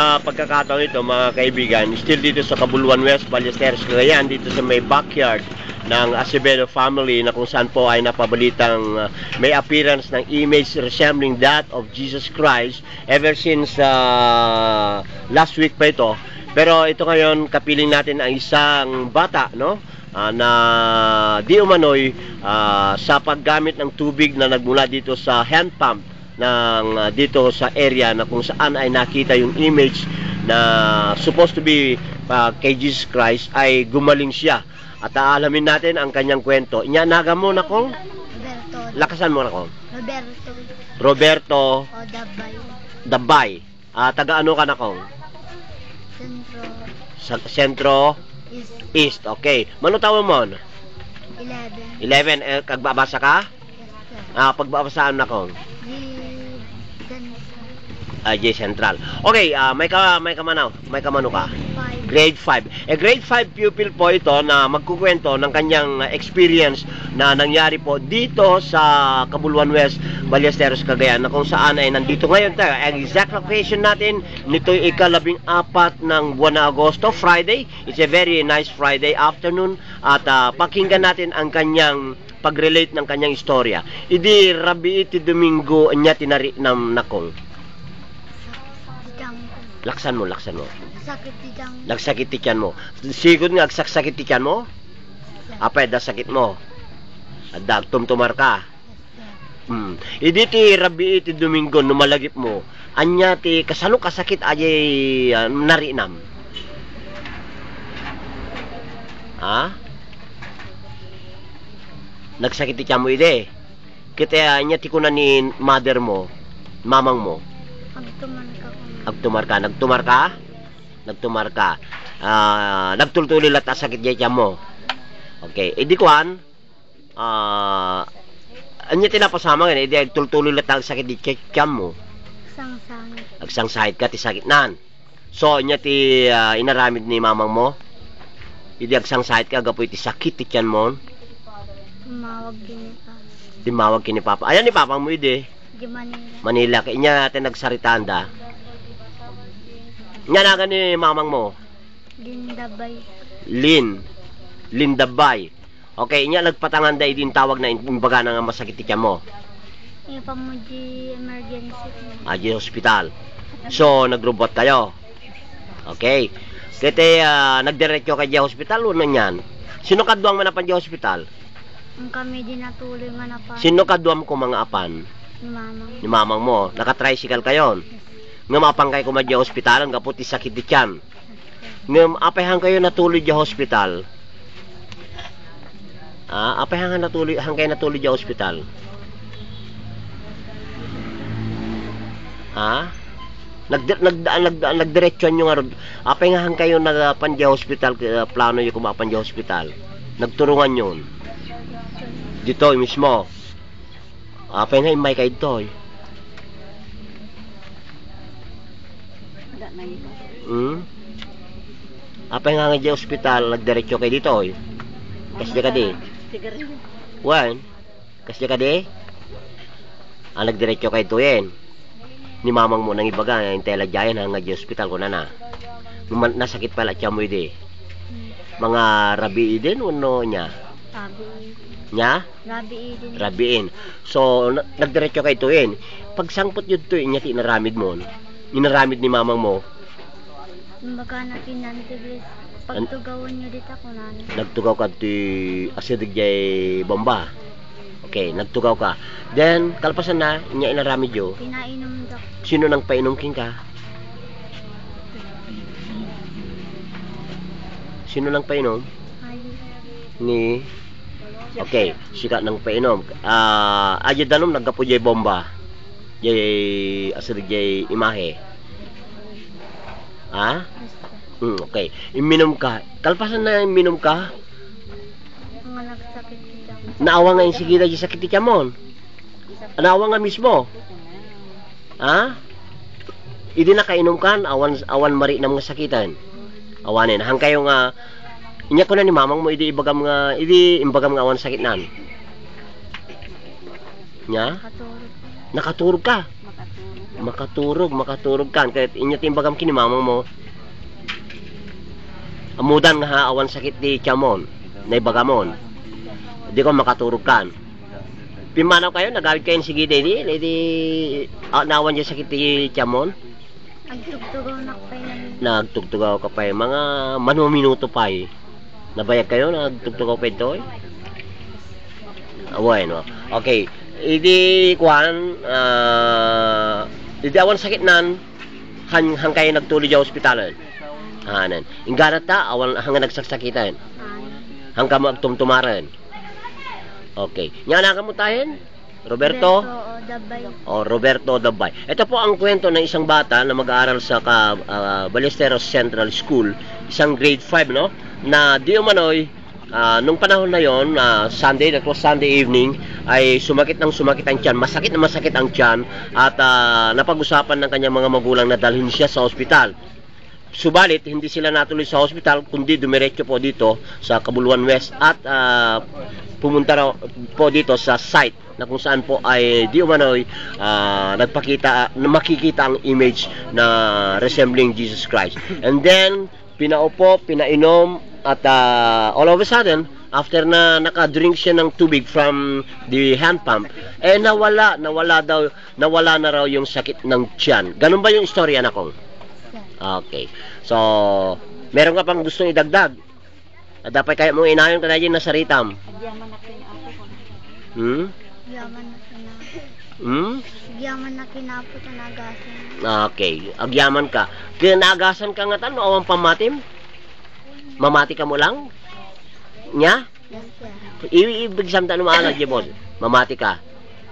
sa pagkakataon ito mga kaibigan, still dito sa Cabuluan West, Ballesteros, Cagayan, dito sa may backyard ng Acevedo family na kung saan po ay napabalitang may appearance ng image resembling that of Jesus Christ ever since last week pa ito. Pero ito ngayon, kapiling natin ang isang bata, no? Na di umano'y sa paggamit ng tubig na nagmula dito sa hand pump ng dito sa area na kung saan ay nakita yung image na supposed to be kay Jesus Christ ay gumaling siya. At aalamin natin ang kanyang kwento. Inyanaga mo na kong? Roberto. Lakasan mo na kong? Roberto. Roberto. O Dabay. Dabay. Taga ano ka na kong? Centro. Sa sentro? East. East. Okay. Mano tawag mo? 11. 11. Kagbabasa ka? Yes, Pagbabasaan na kong? G. J Central. Okay, may kamano ka? 5. Grade 5. Grade 5 pupil po ito na magkukwento ng kanyang experience na nangyari po dito sa Cabuluan West, Ballesteros, Cagayan, na kung saan ay nandito ngayon tayo. Ang exact location natin nito'y ika-14 ng buwan na Agosto, Friday. It's a very nice Friday afternoon at pakinggan natin ang kanyang pag-relate ng kanyang istorya. Idi Rabi iti Domingo anya tinari nam nakong. Laksan mo. Sakit di dang. Nagsakit ti tiyan mo. Sigod nga agsakit ti tiyan mo? Apay da sakit mo. Adag tumtumar ka. Idi ti Rabi iti Domingo numalagip mo. Anya ti kasano kasakit ajay narinam. Nagsakit ti tiyan mo ide. Kita anya ti kunan ni mother mo, mamang mo. Nagtumar ka? Nagtultuloy lahat sakit jay tiyan mo. Okay, edi kuan anya tinapasama nga edi agtultuloy lahat sakit di tiyan mo. Agsangsahit ka ti sakit nan. So anya ti inaramid ni mamang mo. Edi agsangsahit ka gapoy ti sakit ti tiyan mo. Timawag kini papa. Ayan ni papang mo edi. Di Manila. Kaya niya natin nagsaritaan da. Nga na ni mamang mo? Lindabay. Lindabay. Okay, inya nagpatangan da idin tawag na imbaga nga masakit ti tiyan mo. Ipa mo di emergency. Di hospital. So, nagrobot kayo. Okay. Kaya nagdiretso kay di hospital, ano yan? Sino kaduang manapan di hospital? Ang kami dinatuloy manapan. Sino kaduang ko mga apan? Ni mamang mo. Naka-tricycle kayo. Nga mapang kayo kumadya hospitalan, kaputi sakit di tiyan. Nga apayhan kayo natuloy di hospital. Apayhan kayo natuloy di hospital. Nagdiretsuan nyo nga. Apayhan kayo nagpan di hospital, plano nyo kumapan di hospital. Nagturungan yun. Dito mismo. Apayhan may kayo ito. Apay nga di hospital nagdiretso kay dito oy. Kasi ka di. Kasi ka di. Nagdiretso kay tuyen. Ni mamang mo nang ibaga yung telagyayan hanggang di hospital ko na. Nasakit pala tiyan mo ide. Mga rabi din uno niya. Rabiin. So nagdiretso kay tuyen. Pagsangpot yun tuyen niya tinaramid mo. Inaramid ni mamang mo. Kumbaga na kinantiglis. Pagtugawan nyo dito ako na. Nagtugaw ka ti asidig jay bomba. Okay, nagtugaw ka. Then, kalpasan na, inya inaramid yo. Pinainom daw. Sino nang painom king ka? Sino nang painom? Ni... Okay, sika nang painom. Aja danom naggapo jay bomba. Jay asidig jay imahe. Okay. Iminom ka. Kalpasan na iminom ka. Mga nagsakit dito. Naawa nga yung sigila yung sakit ka mo. Naawa nga mismo. Hindi na kainom ka. Awan mari na mga sakitan. Awanin. Hang kayo nga. Inya ko na ni mamang mo. Hindi imbagam nga awan sakit nan. Nya? Nakaturog ka. Makaturog kan. Kahit inyo timbagam kini mamang mo. Amudan nga ha, awan sakit di tiamon. Na ibagamon. Di ko makaturog kan. Pimanaw kayo, nagawid kayo sige di nawan niya sakit di tiamon. Nagtugtugaw na pa yun. Nagtugtugaw ka pa mga minuto pa Nabayag kayo, nagtugtugaw pa ito bueno, okay. Idi kuan idi awan sakit nan hang kayo nagtuloy sa ospitalan. Hanan. Ingganat ta awan hang nagsaksakitan. Hang ka magtumtumaran. Okay. Nya na kamo tahen? Roberto Roberto Dabay. Ito po ang kwento ng isang bata na mag-aaral sa Ballesteros Central School, isang grade 5 no, na di umano'y nung panahon na yon, Sunday, that was Sunday evening, ay sumakit ang tiyan, masakit na masakit ang tiyan at napag-usapan ng kanyang mga magulang na dalhin siya sa ospital. Subalit, hindi sila natuloy sa hospital, kundi dumiretso po dito sa Cabuluan West at pumunta raw po dito sa site na kung saan po ay di umano'y makikita ang image na resembling Jesus Christ. And then, pinaupo, pinainom, at all of a sudden, after na nakadrink siya ng tubig from the hand pump, nawala na raw yung sakit ng tiyan. Ganun ba yung istorya na kong? Okay. So, meron ka pang gustong idagdag? Dapat kaya mong inayon ka na dyan na sa ritam. Agyaman na kinapo ko. Agyaman na kinapo. Agyaman na kinapo sa nagasan. Okay. Agyaman ka. Kinagasan ka nga tan, awang pamatim? Mamati ka mo lang? Nya? Yes, sir. Ibig samta no maala dyan mo. Mamati ka.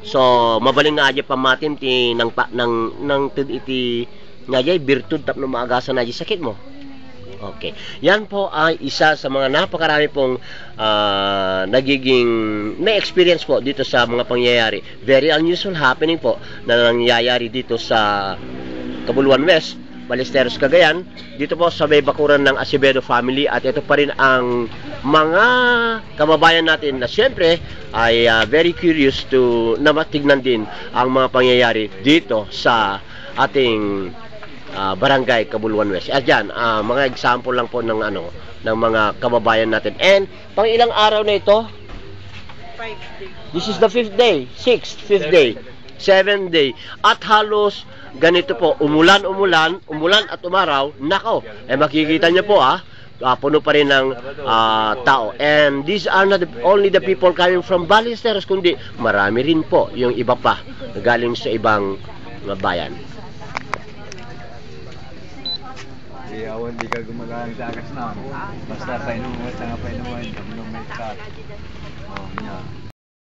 So, mabaling nga dyan pamatim ti nang iti nga dyan, birtud tap no maagasan na dyan sakit mo. Okay. Yan po ay isa sa mga napakarami pong nagiging na-experience po dito sa mga pangyayari. Very unusual happening po na nangyayari dito sa Cabuluan West, Ballesteros, Cagayan. Dito po sa may bakuran ng Acevedo family at ito pa rin ang mga kababayan natin na siyempre ay very curious na matignan din ang mga pangyayari dito sa ating barangay Cabuluan West. At yan, mga example lang po ng ng mga kababayan natin. And pang ilang araw na ito? 5 days. This is the 5th day, 6th, 5th day, 7th day. At halos ganito po, umulan at umaraw. Nako, makikita niyo po puno pa rin ng tao. And these are not only the people coming from Ballesteros, kundi marami rin po yung iba pa galing sa ibang bayan. Awan di ka gumagamit sa akas na. Basta painuman, tanga painuman, may cut. Oh, yeah.